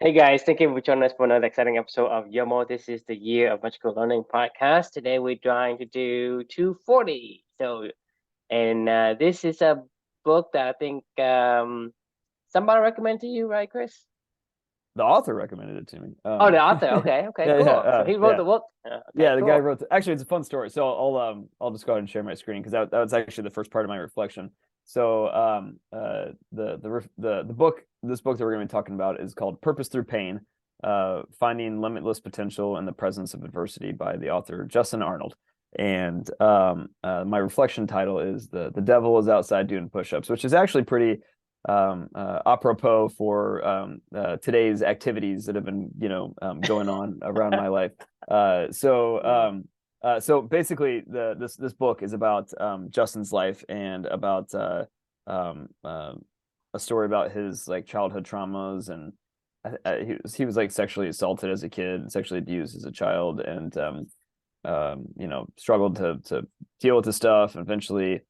Hey guys, thank you for joining us for another exciting episode of Yoml. This is the Year of Magical Learning podcast. Today we're trying to do 240. And this is a book that I think somebody recommended to you, right, Chris? The author recommended it to me. Oh, the author. Okay, okay, Yeah, cool. So he wrote yeah. the book. Okay, Yeah, the guy cool. wrote actually it's a fun story. So I'll just go ahead and share my screen because that was actually the first part of my reflection. So the book this book that we're going to be talking about is called Purpose Through Pain, Finding Limitless Potential in the Presence of Adversity by the author Justin Arnold. And my reflection title is the devil is outside doing push-ups, which is actually pretty apropos for today's activities that have been going on around my life. So basically, this book is about Justin's life and about a story about his like childhood traumas, and he was like sexually assaulted as a kid, sexually abused as a child, and struggled to deal with the stuff, and eventually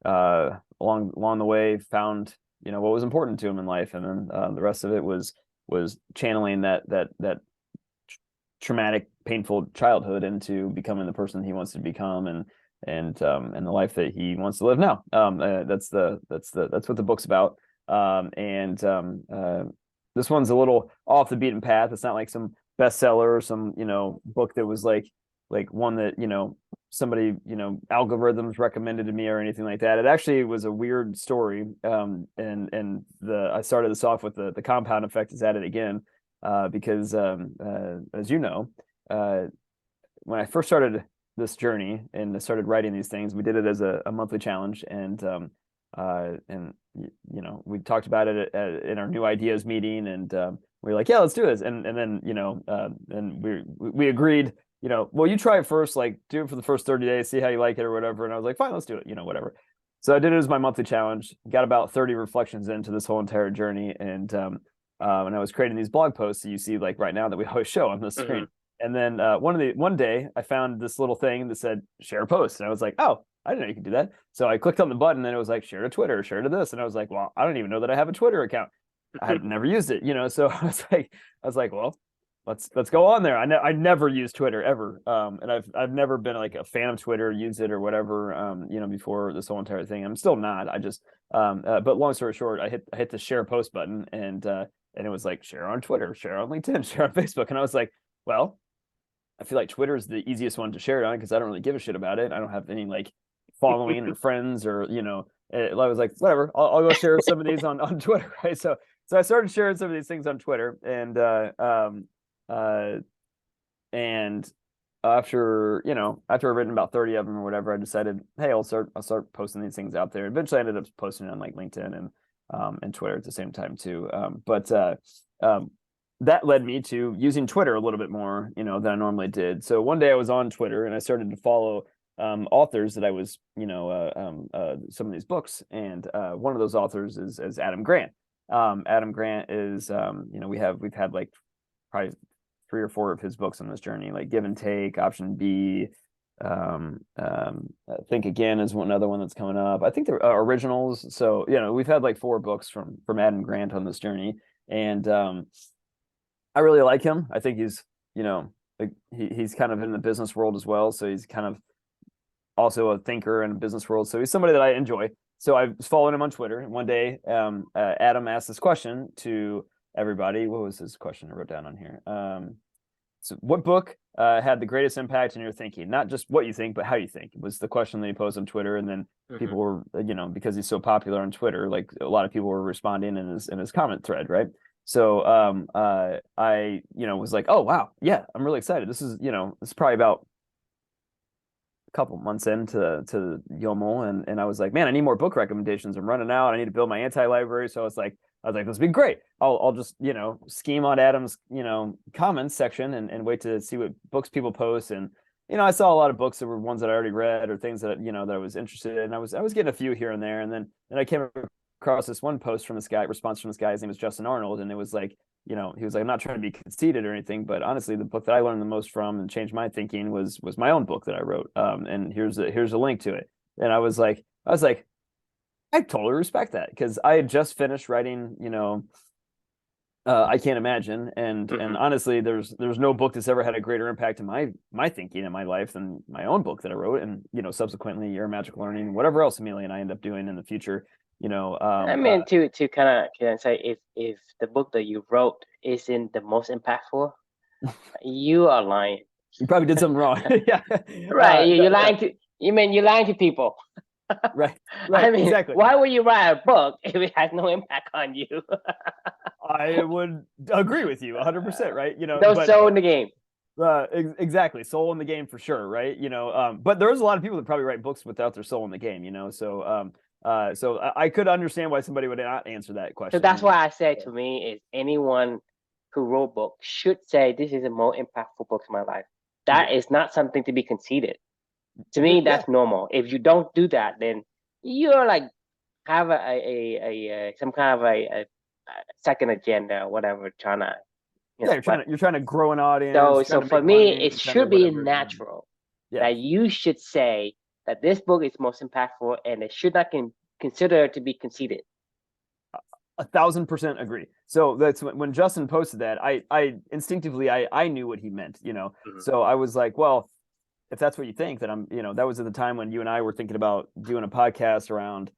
along the way found what was important to him in life, and then the rest of it was channeling that traumatic, painful childhood into becoming the person he wants to become, and the life that he wants to live now. That's what the book's about. And This one's a little off the beaten path. It's not like some bestseller or some book that was like one that somebody algorithms recommended to me or anything like that. It actually was a weird story. And I started this off with the compound effect is at it again, because as you know, when I first started this journey and I started writing these things, we did it as a monthly challenge, and we talked about it in our new ideas meeting, and we were like, yeah, let's do this, and then and we agreed, well, you try it first, like do it for the first 30 days, see how you like it or whatever. And I was like, fine, let's do it, whatever. So I did it as my monthly challenge, got about 30 reflections into this whole entire journey, and I was creating these blog posts that you see like right now that we always show on the screen. Mm-hmm. And then one day I found this little thing that said share a post, and I was like, oh, I didn't know you could do that. So I clicked on the button, and it was like share to Twitter, share to this, and I was like, well, I don't even know that I have a Twitter account. I had never used it, So I was like, well, let's go on there. I never used Twitter ever, and I've never been like a fan of Twitter, use it or whatever, before this whole entire thing. I'm still not. I just but long story short, I hit the share post button, and it was like share on Twitter, share on LinkedIn, share on Facebook, and I was like, well, I feel like Twitter is the easiest one to share it on because I don't really give a shit about it. I don't have any like following or friends, or I was like, whatever, I'll go share some of these on Twitter, right? So I started sharing some of these things on Twitter, and after I've written about 30 of them or whatever, I decided, hey, I'll start posting these things out there. Eventually I ended up posting it on like LinkedIn and Twitter at the same time too. But that led me to using Twitter a little bit more, than I normally did. So one day I was on Twitter and I started to follow authors that I was, some of these books, and one of those authors is Adam Grant. Adam Grant is, we've had like probably 3 or 4 of his books on this journey, like Give and Take, Option B, Think Again is another one that's coming up. I think they're originals. So we've had like 4 books from Adam Grant on this journey, and I really like him. I think he's like he's kind of in the business world as well, so he's kind of also a thinker in the business world. So he's somebody that I enjoy. So I was following him on Twitter, and one day Adam asked this question to everybody. What was his question I wrote down on here? So what book had the greatest impact in your thinking? Not just what you think, but how you think, was the question that he posed on Twitter. And then people were, because he's so popular on Twitter, like a lot of people were responding in his comment thread, right? So I was like, oh wow, yeah, I'm really excited. This is probably about a couple months into Yoml, and I was like, man, I need more book recommendations. I'm running out. I need to build my anti-library. So I was like, this would be great. I'll just scheme on Adam's comments section and wait to see what books people post. And I saw a lot of books that were ones that I already read or things that that I was interested in. I was getting a few here and there, and then I came across this one post from this guy, response from this guy. His name was Justin Arnold, and it was like, he was like, I'm not trying to be conceited or anything, but honestly, the book that I learned the most from and changed my thinking was my own book that I wrote. And here's a link to it. And I was like, I totally respect that, because I had just finished writing, I can't imagine. And Hmm. honestly, there's no book that's ever had a greater impact in my thinking in my life than my own book that I wrote, and subsequently your Magical Learning, whatever else Amelia and I end up doing in the future. I mean, to kind of can I say, if the book that you wrote isn't the most impactful, you are lying. You probably did something wrong. Yeah. Right? No, You're yeah. lying to. You mean you're lying to people? Right. I Right. mean, Exactly. why would you write a book if it has no impact on you? I would agree with you 100%. Right. No But soul in the game. exactly, soul in the game for sure, right? But there's a lot of people that probably write books without their soul in the game. So I could understand why somebody would not answer that So question. that's why I say, to me, is anyone who wrote books should say this is the most impactful book in my life. Yeah, That is not something to be conceited. To me, yeah, that's normal. If you don't do that, then you're like have a some kind of a second agenda or whatever, trying to yeah. You're trying what. to grow an audience, So trying to for make me, money, it trying to should be whatever. natural Yeah, that you should say that this book is most impactful, and it should not consider to be conceited. 1,000% agree. So that's when Justin posted that, I instinctively I knew what he meant. Mhm. So I was like, well, if that's what you think, then that was at the time when you and I were thinking about doing a podcast around,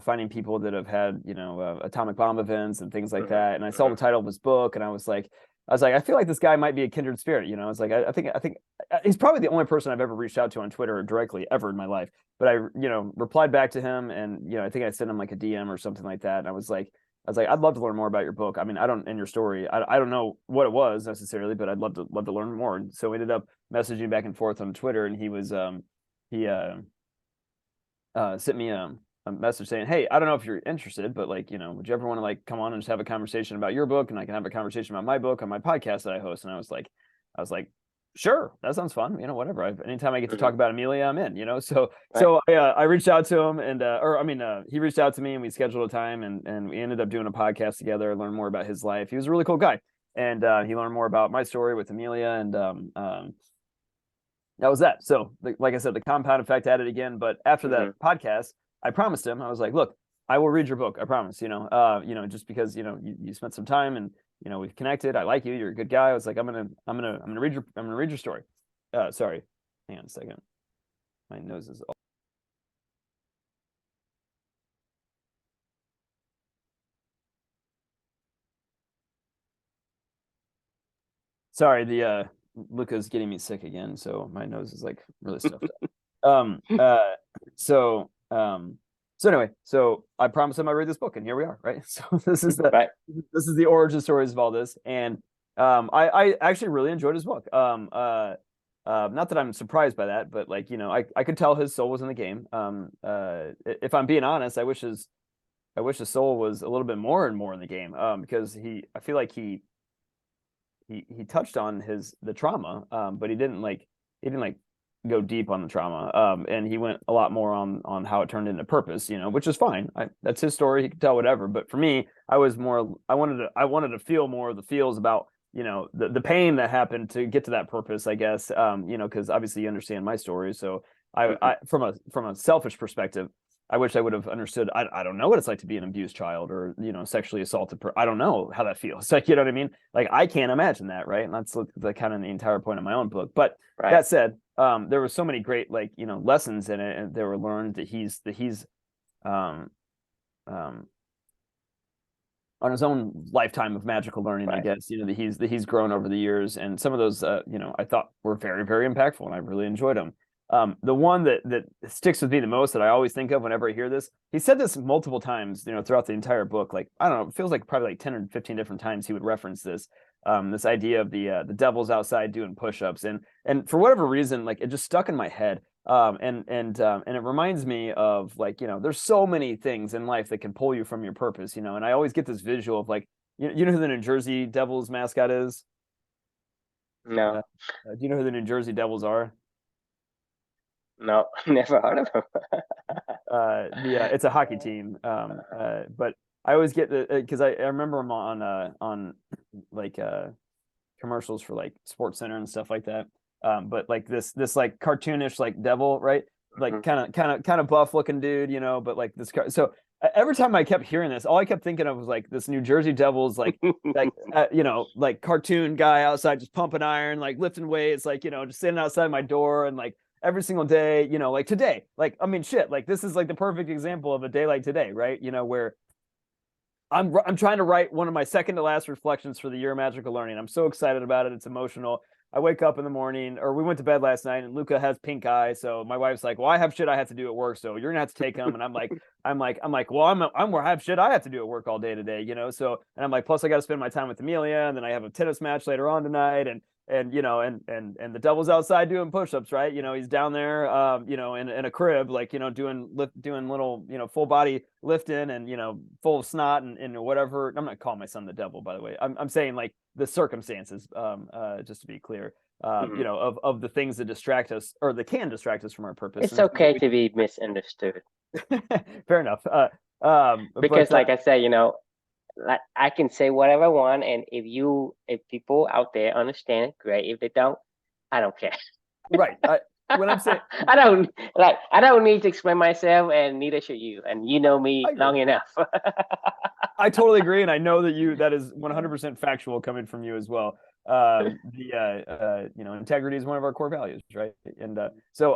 finding people that have had, atomic bomb events and things like Mhm. that. And I saw the Mhm. title of his book, and I was like, I feel like this guy might be a kindred spirit. I was like, I think he's probably the only person I've ever reached out to on Twitter directly ever in my life. But I, replied back to him, and I think I sent him like a DM or something like that. And I was like, I'd love to learn more about your book. I mean, I don't in your story. I don't know what it was necessarily, but I'd love to learn more. And so we ended up messaging back and forth on Twitter, and he sent me a message saying, "Hey, I don't know if you're interested, but like, would you ever want to like come on and just have a conversation about your book, and I can have a conversation about my book on my podcast that I host?" And I was like, sure, that sounds fun. Whatever. Anytime I get to Mhm. talk about Amelia, I'm in. So Right. I reached out to him, and he reached out to me, and we scheduled a time, and we ended up doing a podcast together, learn more about his life. He was a really cool guy, and he learned more about my story with Amelia, and that was that. So, like I said, the compound effect added again. But after that Mhm. podcast, I promised him, I was like, look, I will read your book. I promise. Just because you spent some time, and we've connected. I like you. You're a good guy. I was like, I'm gonna read your story. Sorry, hang on a second. My nose is all. Sorry. The Luca's getting me sick again, so my nose is like really stuffed up. Um. So. So anyway, so I promised him I read this book, and here we are, right? So Right. this is the origin stories of all this, and I actually really enjoyed his book. Not that I'm surprised by that, but like I could tell his soul was in the game. If I'm being honest, I wish his soul was a little bit more and more in the game. Because I feel like he touched on the trauma, but he didn't like go deep on the trauma, and he went a lot more on how it turned into purpose, which is fine. That's his story. He can tell whatever. But for me, I wanted to feel more of the feels about the pain that happened to get to that purpose, I guess. Because obviously you understand my story, so Mhm. I from a selfish perspective, I wish I would have understood. I don't know what it's like to be an abused child, or sexually assaulted. I don't know how that feels. Like, you know what I mean? Like, I can't imagine that, right? And that's the kind of the entire point of my own book. But Right. that said, there were so many great, like, lessons in it, and that were learned, that he's um um on his own lifetime of magical learning, I Right. guess, that he's grown over the years. And some of those, I thought were very, very impactful, and I really enjoyed them. The one that sticks with me the most, that I always think of whenever I hear this, he said this multiple times, throughout the entire book. Like, I don't know, it feels like probably like 10 or 15 different times he would reference this idea of the devil's outside doing push-ups, and for whatever reason, like, it just stuck in my head. And it reminds me of, like, there's so many things in life that can pull you from your purpose, and I always get this visual of, like, you know who the New Jersey Devils mascot is? No. uh, do you know who the New Jersey Devils are? No. Never heard of him. The It's a hockey team. But I always get the because I remember them on like commercials for like Sports Center and stuff like that. But like this like cartoonish, like devil, right? Like Mhm. kind of buff looking dude, but like this. So every time I kept hearing this, all I kept thinking of was like this New Jersey Devils, like cartoon guy outside just pumping iron, like lifting weights, like just sitting outside my door and like every single day, like today, like I mean, shit, like this is like the perfect example of a day like today, right? Where I'm trying to write one of my second to last reflections for the year of magical learning. I'm so excited about it. It's emotional. I wake up in the morning, or we went to bed last night, and Luca has pink eye. So my wife's like, "Well, I have shit I have to do at work, so you're gonna have to take him." And I'm like, "Well, I have shit I have to do at work all day today, So, and I'm like, plus I got to spend my time with Amelia, and then I have a tennis match later on tonight, and the devil's outside doing push-ups, right? He's down there, in a crib, like doing little, full body lifting, and full of snot and whatever. I'm not calling my son the devil, by the way. I'm saying like the circumstances, just to be clear, Mhm. of the things that distract us or that can distract us from our purpose It's and things that okay we to be misunderstood fair enough. because, But like I said, like I can say whatever I want, and if people out there understand, great. If they don't, I don't care. right, when I'm saying I don't need to explain myself, and neither should you. And you know I me agree. long enough. I totally agree, and I know that is 100% factual coming from you as well. Integrity is one of our core values, right? And so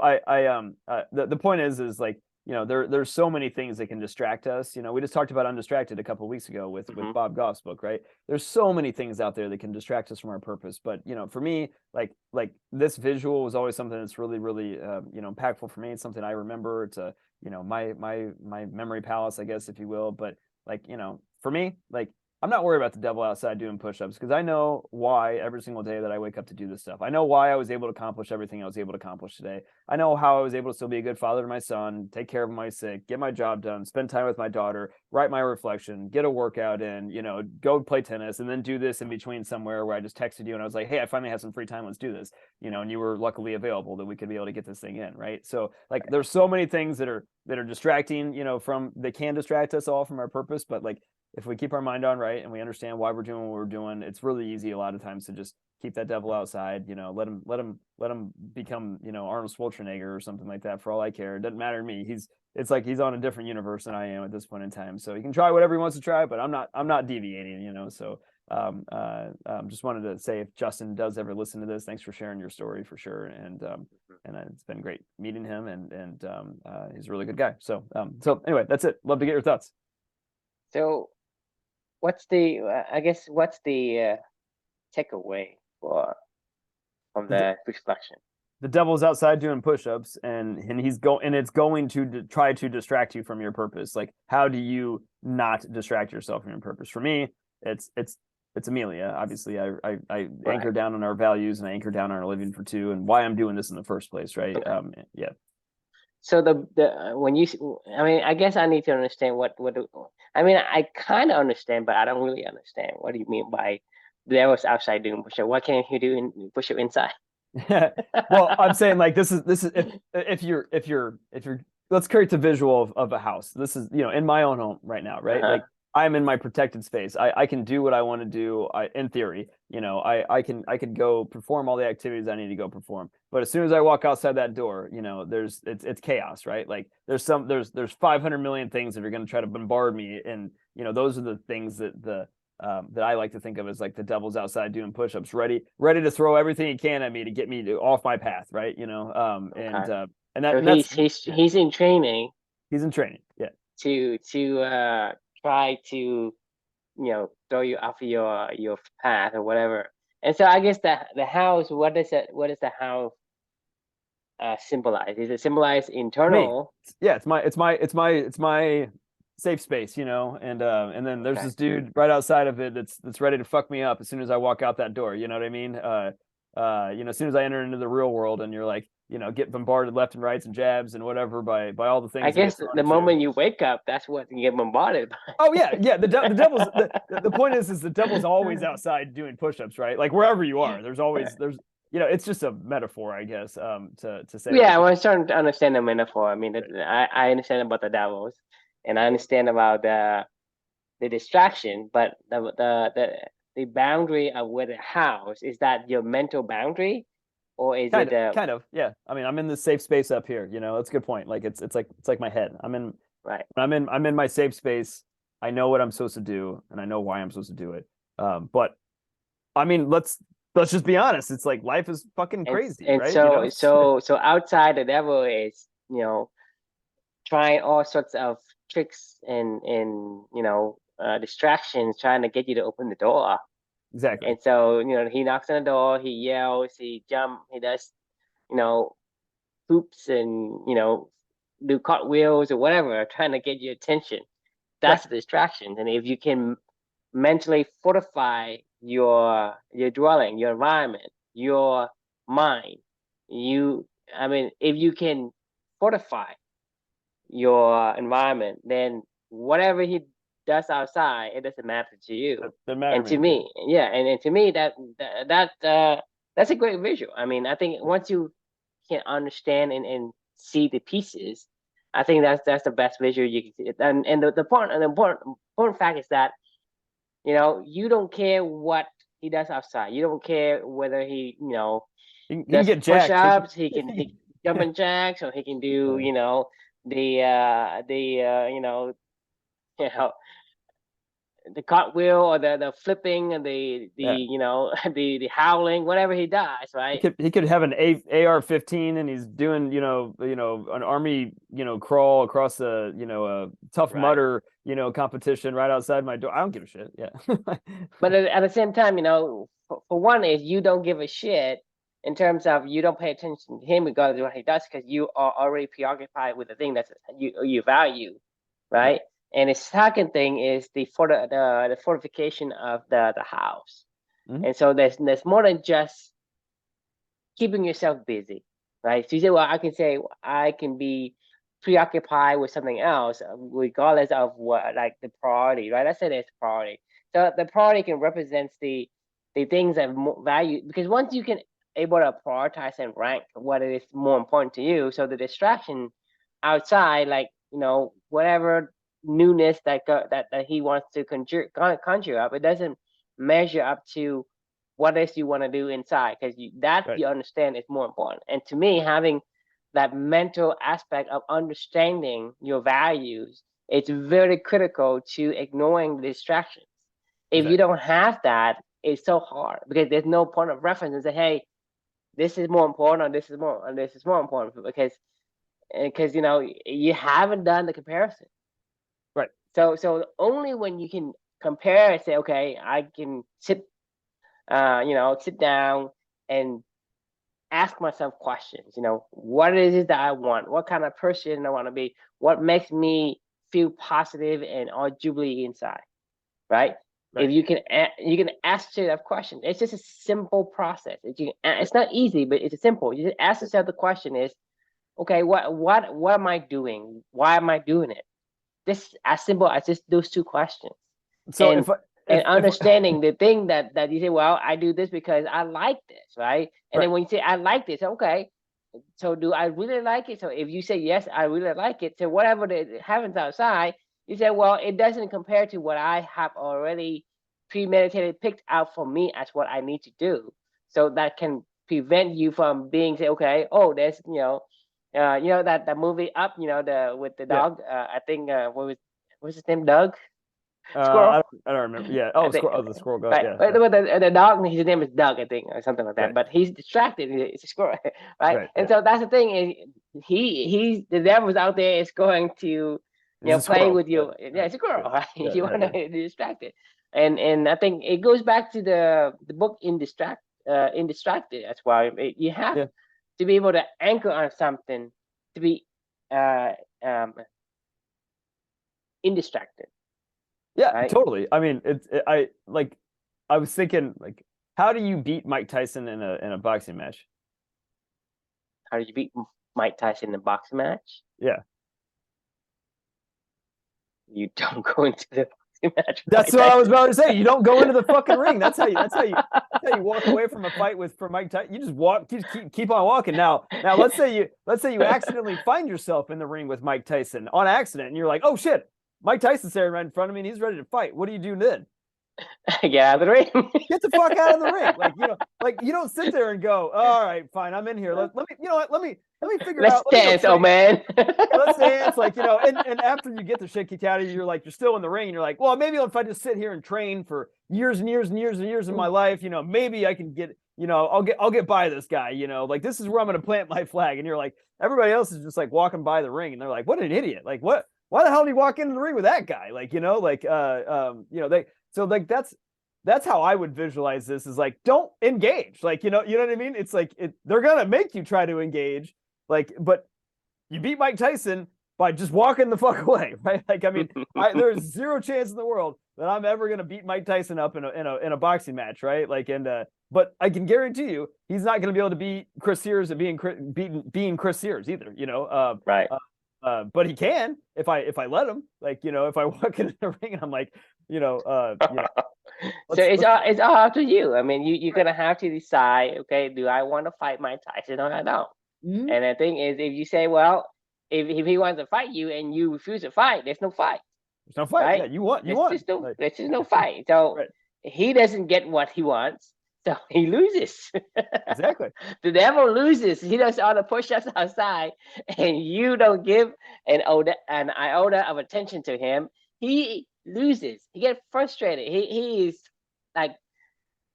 the point is like there's so many things that can distract us. We just talked about Undistracted a couple of weeks ago with Mhm. Bob Goff's book, right? There's so many things out there that can distract us from our purpose. But for me, like this visual was always something that's really really impactful for me. It's something I remember. It's a my memory palace, I guess, if you will. But like for me, like I'm not worried about the devil outside doing push-ups because I know why every single day that I wake up to do this stuff. I know why I was able to accomplish everything I was able to accomplish today. I know how I was able to still be a good father to my son, take care of my sick, get my job done, spend time with my daughter, write my reflection, get a workout in, go play tennis, and then do this in between somewhere where I just texted you and I was like, hey, I finally have some free time. Let's do this. And you were luckily available that we could be able to get this thing in, right? So like there's so many things that are distracting, from they can distract us all from our purpose, but like if we keep our mind on right and we understand why we're doing what we're doing, it's really easy a lot of times to just keep that devil outside. Let him become Arnold Schwarzenegger or something like that. For all I care, it doesn't matter to me. It's like he's on a different universe than I am at this point in time. So he can try whatever he wants to try, but I'm not deviating. So just wanted to say if Justin does ever listen to this, thanks for sharing your story for sure. And it's been great meeting him, and he's a really good guy. So anyway, that's it. Love to get your thoughts. So, what's the takeaway from The, the reflection? the devil's outside doing push-ups, and it's going to try to distract you from your purpose. Like, how do you not distract yourself from your purpose? For me, it's Amelia. Obviously, I Right. anchor down on our values, and I anchor down on our living for two and why I'm doing this in the first place, right? Okay. Yeah. So when I mean, I guess I need to understand I mean, I kind of understand, but I don't really understand. What do you mean by there was outside doing push-up? Why can't you do push-up inside? Well, I'm saying like this is if you're let's create the visual of a house. This is in my own home right now, right? Uh-huh. Like I'm in my protected space. I can do what I want to do. In theory, I can go perform all the activities I need to go perform. But as soon as I walk outside that door, it's chaos, right? Like there's 500 million things that are going to try to bombard me, and those are the things that I like to think of as like the devil's outside doing push-ups, ready to throw everything he can at me to get me off my path, right? Okay. And So that's yeah, he's in training he's in training. Yeah, to try to throw you off your path or whatever. And so I guess the house, what does the house symbolize? Is it symbolize me. internal? Yeah, it's my safe space, and then there's Okay. this dude right outside of it that's ready to fuck me up as soon as I walk out that door. You know what I mean? As soon as I enter into the real world, and you're like, get bombarded left and rights and jabs and whatever by all the I things that get guess thrown the at you. moment you wake up, that's what you get bombarded Oh yeah, yeah. The by. devil's the point is the devil's always outside doing push-ups, right? Like wherever you are, there's it's just a metaphor, I guess, to say Yeah, like I was trying to understand the metaphor. I mean, right. I understand about the devils, and I understand about the distraction, but the boundary of where the house is that your mental boundary, or is it Kind of, yeah. I mean, I'm in this safe space up here. That's a good point. Like it's like my head. Right. I'm in my safe space. I know what I'm supposed to do, and I know why I'm supposed to do it. But I mean, let's just be honest. It's like life is fucking And crazy, and right? You know? so outside the devil is, trying all sorts of tricks and distractions, trying to get you to open the door. Exactly. And so, he knocks on the door, he yells, he jumps, he does, you know, hoops and, do cartwheels or whatever, trying to get your attention. Right. That's the distraction. And if you can mentally fortify your dwelling, your environment, your mind, if you can fortify your environment, then whatever he does outside, it doesn't matter to you. Doesn't matter And to to me. Yeah. me, yeah, and to me that's a great visual. I mean, I think once you can understand and see the pieces, I think that's the best visual you can see. And the important fact is that you don't care what he does outside. You don't care whether He can does get push jacked. ups. He can jump in jacks, or he can do Yeah. the you know the cartwheel or the flipping and the Yeah. the howling, whatever he does, right? He could have an AR-15 and he's doing an army crawl across a a Tough Right. Mudder competition right outside my door. I don't give a shit. Yeah. But at the same time, for one, is you don't give a shit in terms of you don't pay attention to him regardless of what he does because you are already preoccupied with the thing that you value, Right. right? And the second thing is the fortification of the house. Mhm. And so there's more than just keeping yourself busy, right? So you say, well, I can say I can be preoccupied with something else, regardless of what, like the priority, right? I said it's priority. So the priority can represent the things that value, because once you can able to prioritize and rank what is more important to you, so the distraction outside, like whatever newness that he wants to conjure up, it doesn't measure up to what else you want to do inside, because that Right. you understand is more important. And to me, having that mental aspect of understanding your values, it's very critical to ignoring the distractions. If you Exactly. don't have that, it's so hard because there's no point of reference and say, hey, this is more important, or this is more important, because you haven't done the comparison. Right. So only when you can compare and say, okay, I can sit down and ask myself questions. What is it that I want? What kind of person I want to be? What makes me feel positive and all jubilee inside, right? Right. If you can ask yourself that question. It's just a simple process. It's not easy, but it's simple. You just ask yourself the question: is okay, what am I doing? Why am I doing it? This as simple as just those two questions. So and and if understanding the thing that you say, well, I do this because I like this, right? And right. then when you say I like this, okay, so do I really like it? So if you say yes, I really like it, so whatever that happens outside, you say, well, it doesn't compare to what I have already premeditated, picked out for me as what I need to do. So that can prevent you from being say, okay, oh, there's that movie Up, the with the Yeah. dog. I think what's his name, Doug Squirrel. I don't remember. Yeah. I Oh, think, the squirrel guy. right. Yeah. But Yeah. the dog, his name is Doug, I think, or something like that. Right. But he's distracted. It's a squirrel, right? Right. And Yeah. so that's the thing. He's the devil's out there is going to, He's a play squirrel. with Yeah. you. Yeah, Yeah. it's a squirrel, right? Yeah. You Yeah. want to Yeah. be distracted, and I think it goes back to the book in distracted as well. You have Yeah. to be able to anchor on something to be uh indistracted, Yeah, right? totally. I mean, I like I was thinking like how do you beat Mike Tyson in a boxing match? How did you beat Mike Tyson in a boxing match? Yeah. You don't go into the boxing match with That's Mike what I was Tyson. about to say. You don't go into the fucking ring. That's how you walk away from a fight for Mike Tyson. You just walk, keep on walking. Now let's say you accidentally find yourself in the ring with Mike Tyson on accident, and you're like, oh shit, Mike Tyson's there right in front of me, and he's ready to fight. What do you do then? Get out of the ring. Get the fuck out of the ring. Like you don't sit there and go, all right, fine, I'm in here. Let me, you know what? Let me figure Let's out. Let me go dance, old train. man. Yeah, let's dance. And after you get the shit kicked out of you, you're still in the ring, and you're like, well, maybe if I just sit here and train for years and years and years and years of my life, maybe I can get, I'll get by this guy. Like this is where I'm going to plant my flag. And you're like, everybody else is just like walking by the ring, and they're like, what an idiot. Like what? Why the hell did he walk into the ring with that guy? That's how I would visualize this, is like, don't engage. Like, you know what I mean? It's like they're gonna make you try to engage, but you beat Mike Tyson by just walking the fuck away, right? Like, I mean, there's zero chance in the world that I'm ever gonna beat Mike Tyson up in a boxing match, right? But I can guarantee you, he's not gonna be able to beat Chris Sears at being Chris Sears either, Right. But he can if I let him. If I walk in the ring and I'm like, So it's all up to you. I mean, you're gonna have to decide. Okay, do I want to fight Mike Tyson or I don't? Mm-hmm. And the thing is, if you say, well, if he wants to fight you and you refuse to fight, there's no fight. There's no fight. Right? Yeah, you won. There's just no fight. So right. He doesn't get what he wants, so he loses. Exactly. The devil loses. He does all the push-ups outside, and you don't give an iota of attention to him. He loses. He gets frustrated. He is like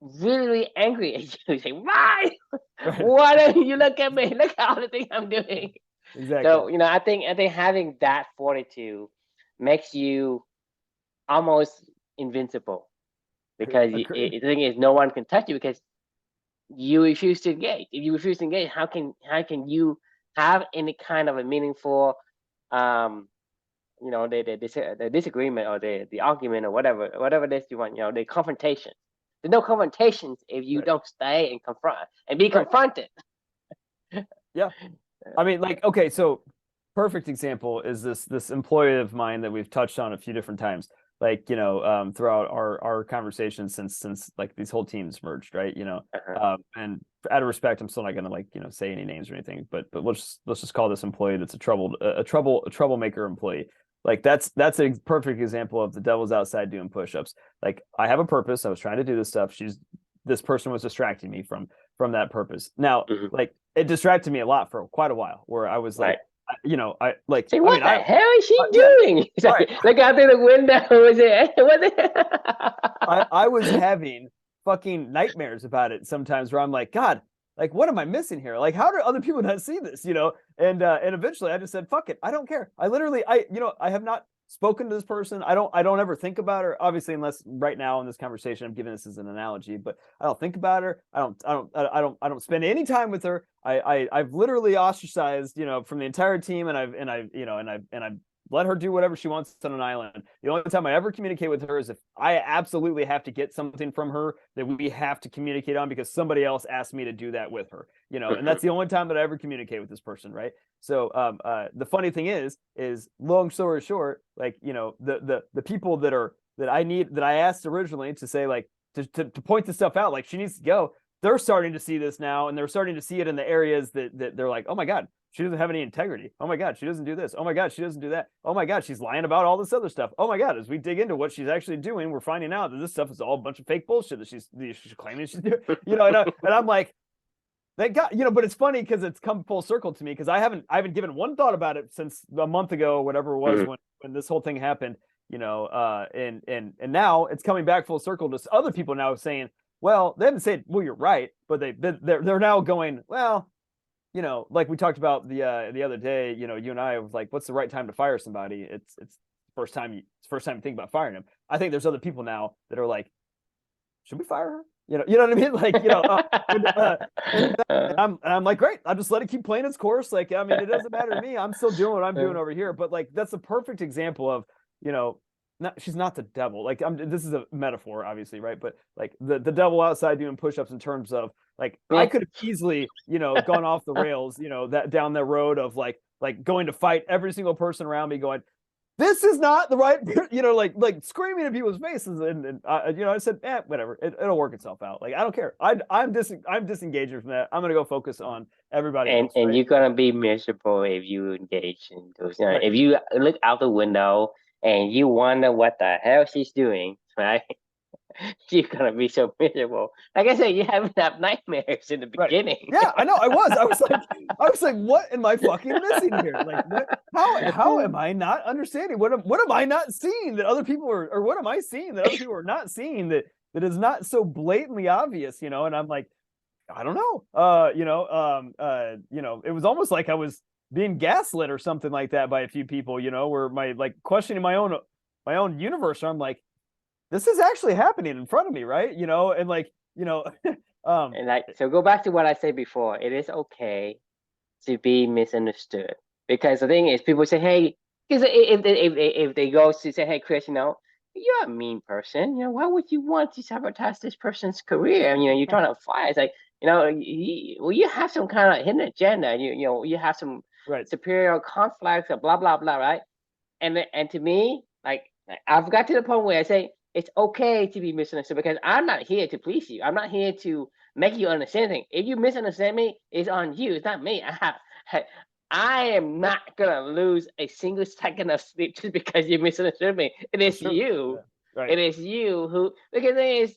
really, really angry at you. He's like, why? Why don't you look at me? Look at all the things I'm doing. Exactly. So I think having that fortitude makes you almost invincible, because the thing is, no one can touch you because you refuse to engage. If you refuse to engage, how can you have any kind of a meaningful, the disagreement or the argument or whatever it is you want, the confrontation. There's no confrontations if you don't stay and confront and be confronted. Yeah. I mean, okay, so perfect example is this employee of mine that we've touched on a few different times, throughout our conversation since like these whole teams merged, right? And out of respect, I'm still not gonna say any names or anything, but let's just call this employee that's a troublemaker employee. Like that's a perfect example of the devil's outside doing push-ups. Like, I have a purpose. I was trying to do this stuff. This person was distracting me from that purpose. Now, like, it distracted me a lot for quite a while, where I was like, say, what the hell is she doing? Yeah, right. Look out through the window. I was having fucking nightmares about it sometimes, where I'm like, God, like, what am I missing here? Like, how do other people not see this? And eventually I just said, fuck it, I don't care. I have not spoken to this person. I don't ever think about her, obviously, unless right now in this conversation I'm giving this as an analogy, but I don't think about her. I don't spend any time with her. I've literally ostracized, from the entire team, and I've let her do whatever she wants on an island. The only time I ever communicate with her is if I absolutely have to get something from her that we have to communicate on, because somebody else asked me to do that with her, and that's the only time that I ever communicate with this person, right? So the funny thing is long story short, like, the people that I asked originally to say, like, to point this stuff out, like, she needs to go, they're starting to see this now, and they're starting to see it in the areas that they're like, oh my God, she doesn't have any integrity. Oh my God, she doesn't do this. Oh my God, she doesn't do that. Oh my God, she's lying about all this other stuff. Oh my God, as we dig into what she's actually doing, we're finding out that this stuff is all a bunch of fake bullshit that she's claiming she's doing. And I'm like, thank God, but it's funny because it's come full circle to me, because I haven't given one thought about it since a month ago or whatever it was when this whole thing happened. And now it's coming back full circle to other people now saying, well, they haven't said, well, you're right, but they're now going, well, like we talked about the other day, you and I was like, what's the right time to fire somebody? It's first time you think about firing him. I think there's other people now that are like, should we fire her? You know what I mean? Like, and I'm like, great, I'll just let it keep playing its course. Like, I mean, it doesn't matter to me. I'm still doing what I'm doing over here. But like, that's a perfect example of, she's not the devil. Like, this is a metaphor, obviously, right? But like the devil outside doing push-ups, in terms of, like, I could have easily, gone off the rails, that down the road of like going to fight every single person around me, going, this is not the right, like screaming in people's faces. And I said, whatever, it'll work itself out. Like, I don't care. I'm disengaging from that. I'm going to go focus on everybody else. And you're going to be miserable if you engage in those. Right. If you look out the window and you wonder what the hell she's doing, right? you're gonna be so miserable. Like I said, you have nightmares in the Right. beginning. Yeah, I know. I was like, what am I fucking missing here? Like, what? How am I not understanding? What am I not seeing that other people are, or what am I seeing that other people are not seeing that is not so blatantly obvious? And I'm like, I don't know. It was almost like I was being gaslit or something like that by a few people. Where my like questioning my own universe. I'm like, this is actually happening in front of me, right? And like, And like, so go back to what I said before. It is okay to be misunderstood, because the thing is, people say, "Hey," because if they go to say, "Hey, Chris, you're a mean person. Why would you want to sabotage this person's career? And you're trying to fire." It's like, well, you have some kind of hidden agenda. You have some right, superior conflicts or blah blah blah, right? And to me, like, I've got to the point where I say it's okay to be misunderstood, because I'm not here to please you. I'm not here to make you understand anything. If you misunderstand me, it's on you. It's not me. I am not gonna lose a single second of sleep just because you misunderstood me. It that's is true. you. Yeah, right, It is you who, because the thing is,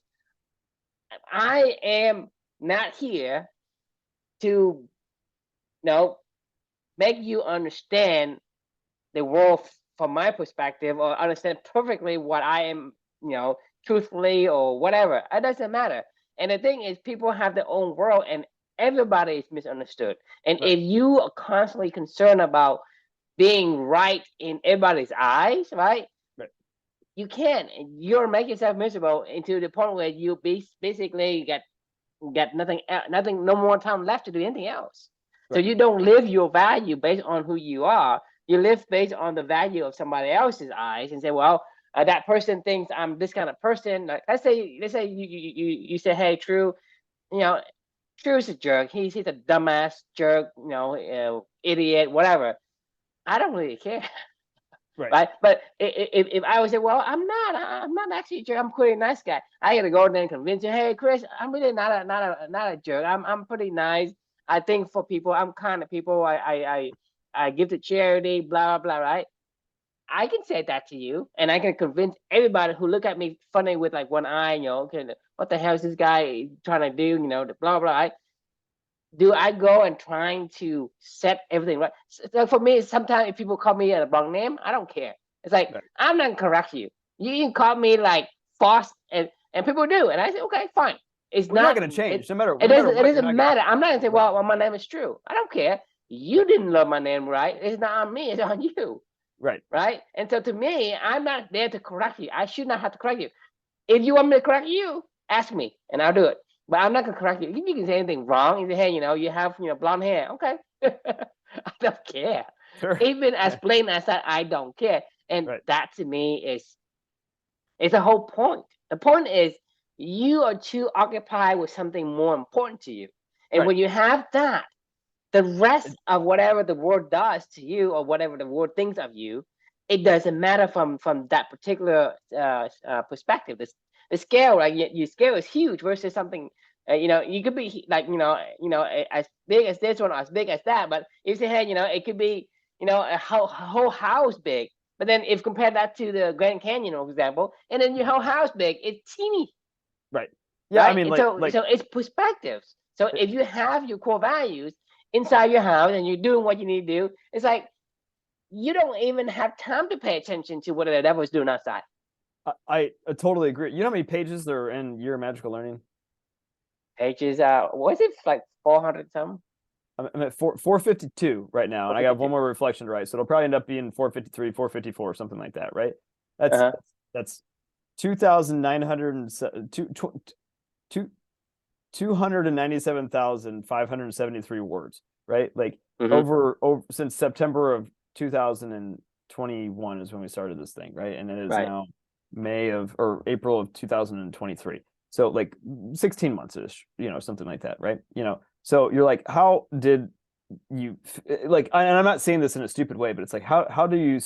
I am not here to make you understand the world from my perspective, or understand perfectly what I am, truthfully or whatever. It doesn't matter. And the thing is, people have their own world, and everybody is misunderstood. And right, if you are constantly concerned about being right in everybody's eyes, right? right. You can't. You're making yourself miserable into the point where you basically get nothing, no more time left to do anything else. So Right. you don't live your value based on who you are. You live based on the value of somebody else's eyes, and say, well, that person thinks I'm this kind of person. Like, let's say you say, hey, True, you know, True's a jerk. He's a dumbass jerk, idiot, whatever. I don't really care, Right. right? But if I would say, well, I'm not actually a jerk. I'm a pretty nice guy. I got to go there and convince you, hey, Chris, I'm really not a jerk. I'm pretty nice. I think for people, I'm kind of people. I give to charity, blah blah blah, right? I can say that to you, and I can convince everybody who look at me funny with like one eye, okay, what the hell is this guy trying to do, the blah blah. Right? Do I go and trying to set everything right? So for me, sometimes if people call me a wrong name, I don't care. It's like, Right. I'm not gonna correct you. You can call me like Foss, and people do, and I say, okay, fine. It's Well, you're not not going to it. change no matter It no matter doesn't. It what. You're doesn't not going to. matter. I'm not gonna say, Right. well, my name is True. I don't care. You didn't love my name right. It's not on me. It's on you, Right. right? And so to me, I'm not there to correct you. I should not have to correct you. If you want me to correct you, ask me, and I'll do it. But I'm not gonna correct you. You can say anything wrong. You say, hey, you have blonde hair. Okay, I don't care. Sure. Even as plain as that, I don't care. And Right. that to me is the whole point. The point is, you are too occupied with something more important to you. And Right. when you have that, the rest It- of whatever the world does to you, or whatever the world thinks of you, it doesn't matter from that particular perspective. The scale, right? Your scale is huge versus something. You could be like, as big as this one, or as big as that. But if you say, hey, it could be, whole house big. But then if compare that to the Grand Canyon, for example, and then your whole house big, it's teeny, Right. Yeah. I right? mean, And like so it's perspectives. So it- if you have your core values inside your house and you're doing what you need to do, it's like you don't even have time to pay attention to what the devil is doing outside. I totally agree. You know how many pages there are in Your Magical Learning? Pages, was it like 400 something? I'm at 452 right now, and I got 452. one more reflection to write, so it'll probably end up being 453, 454, something like that, right? Uh That's huh. that's 2,900 297,573 words, right? Like Mm-hmm. over since September of 2021 is when we started this thing, right? And it is Right. now May of or April of 2023. So like 16 months ish, something like that, right? So you're like, how did you like? And I'm not saying this in a stupid way, but it's like, how do you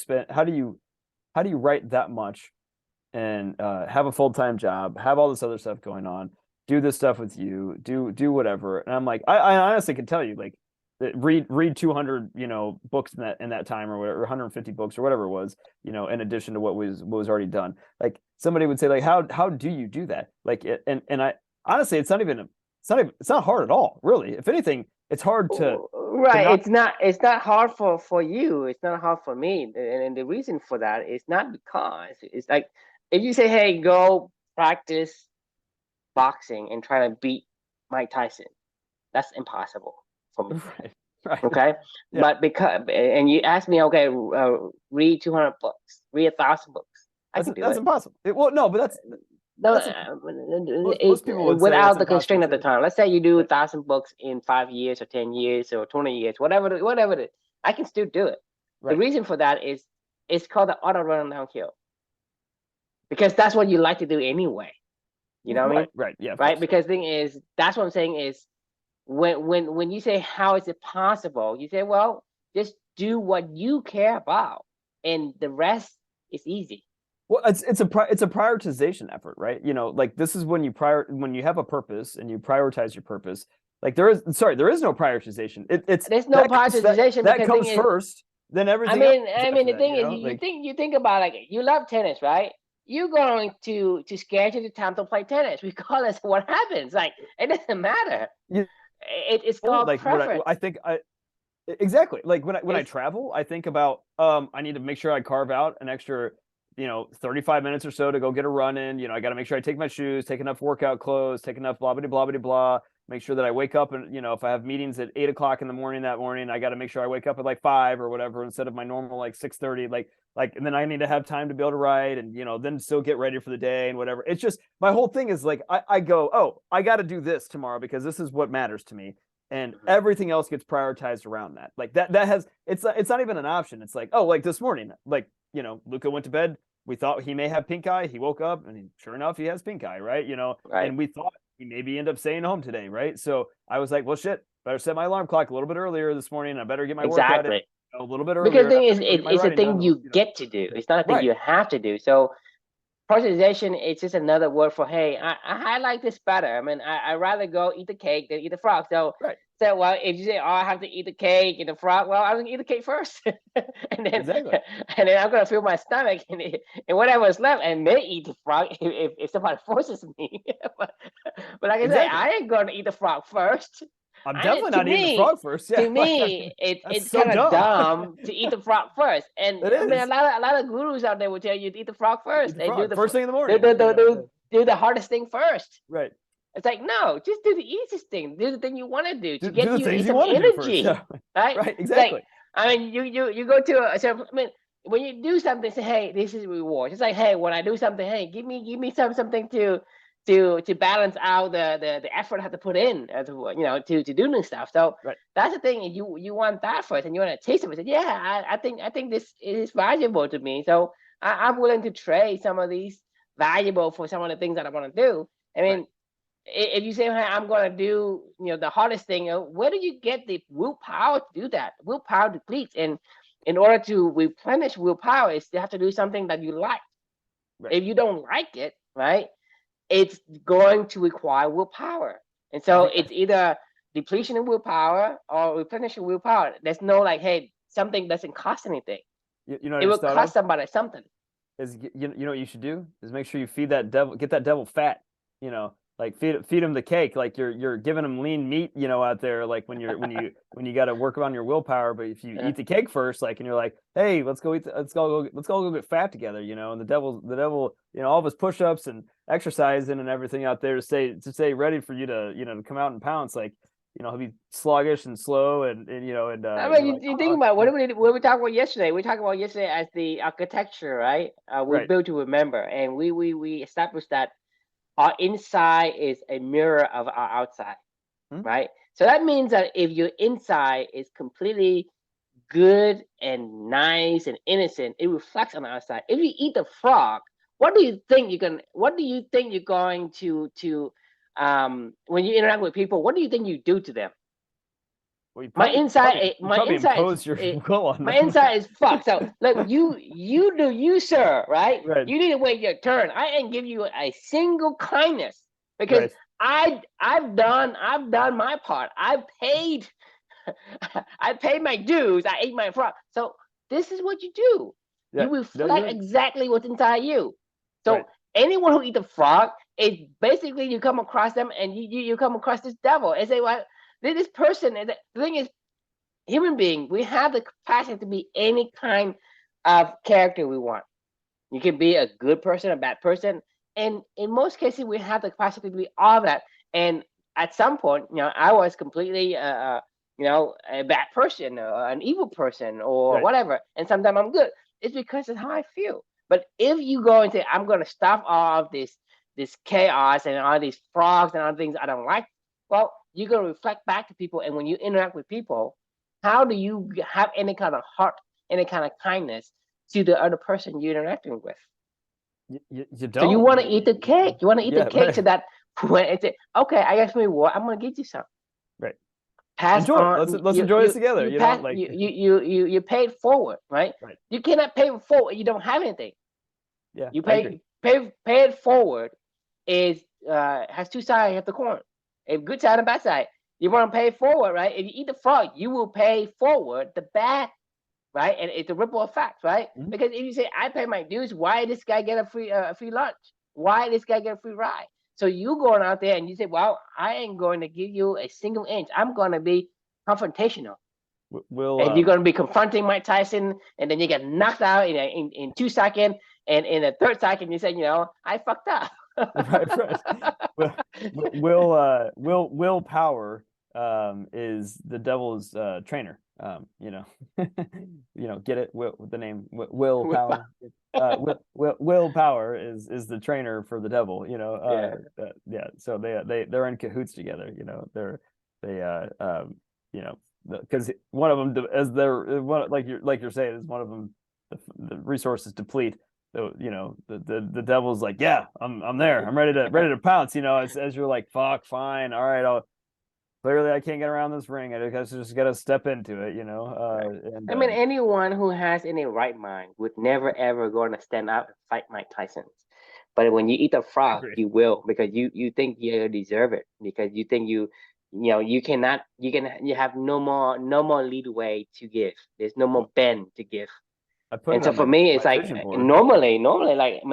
write that much and have a full-time job, have all this other stuff going on, do this stuff with you, do whatever. And I'm like, I honestly can tell you, like, read 200 books in that time or whatever, or 150 books or whatever it was, in addition to what was already done. Like somebody would say, like, how do you do that? Like and I honestly, it's not hard at all, really. If anything, it's hard to Right. not. It's not hard for you. It's not hard for me. And the reason for that is not because it's like if you say, hey, go practice boxing and try to beat Mike Tyson, that's impossible for me. Right, right. Okay. Yeah, But because, and you ask me, okay, read 200 books, read 1,000 books. I can do that's it. impossible. Well, no, but No, that's most people would say without it's the impossible constraint of the too. time. Let's say you do a Right, 1,000 books in 5 years or 10 years or 20 years, whatever it is. I can still do it. The right. reason for that is it's called the auto run downhill because that's what you like to do anyway. You know what I mean? Right. Yeah, of Right? course. Because thing is, that's what I'm saying is when you say how is it possible, you say, well, just do what you care about, and the rest is easy. Well, it's a prioritization effort, right? Like this is when when you have a purpose and you prioritize your purpose. Like there is no prioritization. It's There's no that comes that prioritization that because thing comes is, first, then I everything else mean, comes I mean, after the that. thing is, you Like think about like you love tennis, right? You're going to schedule the time to play tennis, regardless of what happens. Like it doesn't matter. you It's called like what preference. I think I exactly, like when I It's travel, I think about I need to make sure I carve out an extra 35 minutes or so to go get a run in. I got to make sure I take my shoes, take enough workout clothes, take enough blah blah blah blah blah. Make sure that I wake up, and if I have meetings at 8 o'clock in the morning that morning, I got to make sure I wake up at like 5 or whatever instead of my normal like 6:30. And then I need to have time to be able to write, and then still get ready for the day and whatever. It's just my whole thing is like I go, oh, I got to do this tomorrow because this is what matters to me, and Mhm. everything else gets prioritized around that. Like that has it's not even an option. It's like, oh, like this morning, like Luca went to bed. We thought he may have pink eye. He woke up and sure enough, he has pink eye, right? Right. And we thought he maybe end up staying home today, right? So I was like, well, shit, better set my alarm clock a little bit earlier this morning. I better get my workout in Exactly. a little bit Because earlier. the And I thing is, better go get my it's a writing thing done. you get to do. It's not a thing Right, you have to do. So prioritization is just another word for, hey, I like this better. I mean, I rather go eat the cake than eat the frog. right, Well, if you say, oh, I have to eat the cake and the frog, well, I'm gonna eat the cake first, and then exactly, I'm gonna fill my stomach, and whatever's left, and may eat the frog if somebody forces me. But like I say, exactly. I ain't gonna eat the frog first. I'm definitely To not eating the me, frog first. Yeah, like that's it's so kind of dumb. dumb to eat the frog first. And It I mean, is. a lot of gurus out there will tell you to eat the frog Eat first. the They do frog first thing in the morning. do the hardest thing first. Right. It's like, no, just do the easiest thing. Do the thing you want to do to Do get the you things you some want to do first. energy, Yeah. right? Right. It's like, Exactly. I mean, you go to I mean, when you do something, say, hey, this is reward. It's like, hey, when I do something, hey, give me something to balance out the effort I have to put in to do new stuff. So Right. that's the thing. You want that first, and you want to taste it. Say, yeah, I think this is valuable to me. So I'm willing to trade some of these valuable for some of the things that I want to do. I Right. mean, if you say, hey, I'm going to do the hardest thing, where do you get the willpower to do that? Willpower depletes, and in order to replenish willpower, is you have to do something that you like. Right. If you don't like it, right, it's going to require willpower, and I so think it's either depletion of willpower or replenishing willpower. There's no like, hey, something doesn't cost anything. you know what It I will just thought cost of somebody something. is you know what you should do is make sure you feed that devil, get that devil fat, like feed him the cake, like you're giving him lean meat, out there, like when you got to work on your willpower. But if you Yeah. eat the cake first, like, and you're like, hey, let's go get fat together, and the devil, all of his push-ups and exercising and everything out there to stay ready for you to come out and pounce, like, he'll be sluggish and slow and I mean, you're like, you think oh, about what we talked about yesterday. We talked about yesterday as the architecture, right? We right. built to remember, and we established that our inside is a mirror of our outside, Hmm? right? So that means that if your inside is completely good and nice and innocent, it reflects on the outside. If you eat the frog, what do you think you're going to when you interact with people, what do you think you do to them? Well, My inside, you probably impose your will on my them. inside is fucked. So look, you do you, sir, right? Right. You need to wait your turn. I ain't give you a single kindness because Right. I've done my part. I paid I paid my dues. I ate my frog. So this is what you do. Yeah. You No, you're reflect right. exactly what's inside you. Right. So anyone who eats a frog, is basically you come across them and you come across this devil and say, well, this person. And the thing is, human being, we have the capacity to be any kind of character we want. You can be a good person, a bad person, and in most cases, we have the capacity to be all that. And at some point, I was completely, a bad person, or an evil person, or Right. whatever. And sometimes I'm good. It's because it's how I feel. But if you go and say, I'm going to stop all of this chaos and all these frogs and all things I don't like, well, you're going to reflect back to people. And when you interact with people, how do you have any kind of heart, any kind of kindness to the other person you're interacting with? You So you don't. want to eat the cake. You want to eat the Yeah. cake Right. so that when it's okay, I guess me what I'm gonna get you some. Right. Pass Enjoy. on. Let's enjoy this together. You pass Like. you pay it forward, right? Right. You cannot pay it forward. You don't have anything. Yeah. You I agree. pay it forward is has two sides of the coin, a good side and bad side. You want to pay it forward, right? If you eat the frog, you will pay forward the bad, right? And it's a ripple effect, right? Mhm. Because if you say I pay my dues, why this guy get a free lunch? Why this guy get a free ride? So you going out there and you say, well, I ain't going to give you a single inch. I'm going to be confrontational. We'll And you're going to be confronting Mike Tyson, and then you get knocked out in 2 seconds, and in the third second you say, I fucked up. right. Right. Well, willpower is the devil's trainer. Get it? The name willpower. Willpower is the trainer for the devil. Yeah. Yeah. So they're in cahoots together. They because one of them, as they're one, like you're saying, is one of them, the resources deplete. So the devil's like, yeah, I'm there, I'm ready to pounce, as you're like, fuck, fine, all right, clearly I can't get around this ring, I guess I just gotta step into it. Right. And I mean, anyone who has any right mind would never ever going to stand up and fight Mike Tyson. But when you eat a frog, agreed. you will, because you think you deserve it, because you think you cannot, you have no more leadway to give. There's no more Well, bend to give. I put And it so on for me, my it's like vision board. normally, like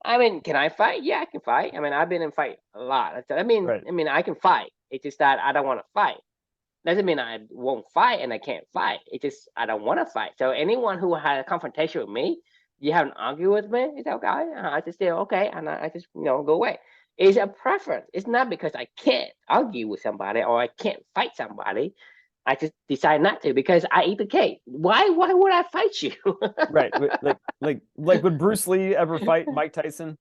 I mean, can I fight? Yeah, I can fight. I mean, I've been in fight a lot. Right. I mean, I can fight. It's just that I don't want to fight. Doesn't mean I won't fight and I can't fight. It's just I don't want to fight. So anyone who had a confrontation with me, you haven't argued with me, it's okay. I just say okay, and I just go away. It's a preference. It's not because I can't argue with somebody or I can't fight somebody. I just decide not to because I eat the cake. Why would I fight you? Right. Like would Bruce Lee ever fight Mike Tyson?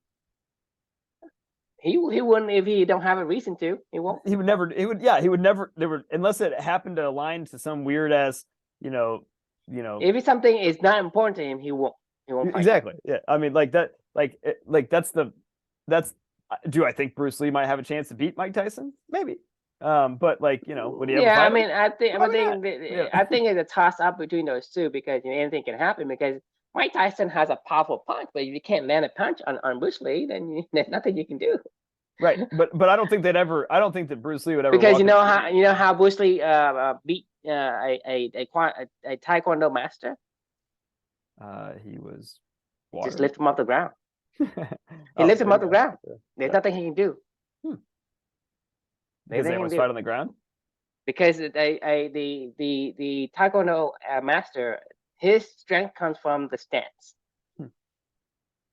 He wouldn't if he don't have a reason to. He won't. He would never. He would never. There were, unless it happened to align to some weird ass. If it's something is not important to him, he won't. He won't fight. Exactly. Yeah. I mean, like that. Like that's. Do I think Bruce Lee might have a chance to beat Mike Tyson? Maybe. But would he ever Yeah, I fight him? mean, Probably not. Yeah. I think it's a toss up between those two because anything can happen. Because Mike Tyson has a powerful punch, but if you can't land a punch on Bruce Lee, then there's nothing you can do. Right. But I don't think they'd ever. I don't think that Bruce Lee would ever Because walk into. you know how Bruce Lee beat a Taekwondo master. He was He just water. lifted him off the ground. He Oh, lifted him there you off the go. ground. Yeah. There's Yeah. nothing he can do. Because they always fight on the ground. Because the Taekwondo master, his strength comes from the stance.